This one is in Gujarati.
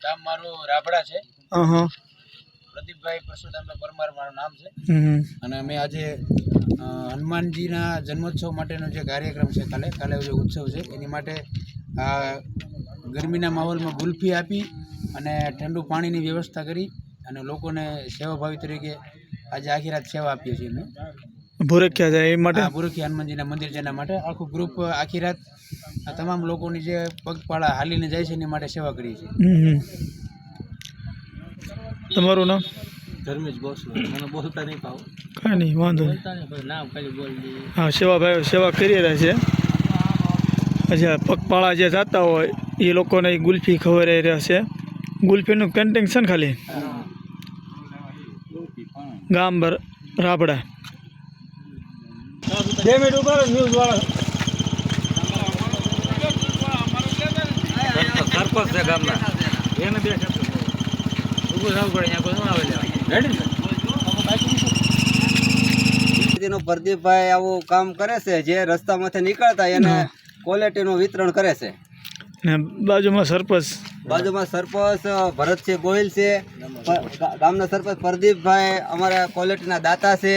ગામ મારું રાબડા છે. હા. પ્રદીપભાઈ પરશુરામભાઈ પરમાર મારું નામ છે. અને અમે આજે હનુમાનજીના જન્મોત્સવ માટેનો જે કાર્યક્રમ છે કાલે જે ઉત્સવ છે એની માટે આ ગરમીના માહોલમાં ગુલ્ફી આપી અને ઠંડુ પાણીની વ્યવસ્થા કરી અને લોકોને સેવાભાવી તરીકે આજે આખી રાત સેવા આપીએ છીએ અમે. ભૂરખ્યા જાય એ માટે ભૂરખી હનુમાનજીના મંદિર જેના માટે આખું ગ્રુપ આખી રાત આ તમામ લોકોની જે પગપાળા હાલીને જાય છે એની માટે સેવા કરીએ છીએ. તમારું નામ? ધર્મેશ ગોસ્વામી. મને બોલતા નહીં પાવ. કાંઈ નહીં, વાંધો નહીં. નામ ખાલી બોલ દે. હા, સેવાભાઈઓ સેવા કરી રહ્યા છે. અચ્છા, પગપાળા જે જતા હોય એ લોકોને ગુલ્ફી ખવડાવી રહ્યા છે. ગુલ્ફીનું પેન્ટિંગ છે ને ખાલી ગામ રાબડા. 2 મિનિટ ઉપર ન્યૂઝ વાળા સરપંચ છે ગામના એને 2 શબ્દ ઉભું થવું પડે. અહીંયા કોઈ ન આવે લેવા. પ્રદીપભાઈ આવું કામ કરે છે. જે રસ્તામાંથી નીકળતા એને ક્વોલિટીનું વિતરણ કરે છે. ને બાજુમાં સરપંચ ભરતસિંહ ગોહિલ છે. ગામના સરપંચ પ્રદીપભાઈ અમારા ક્વોલિટીના દાતા છે.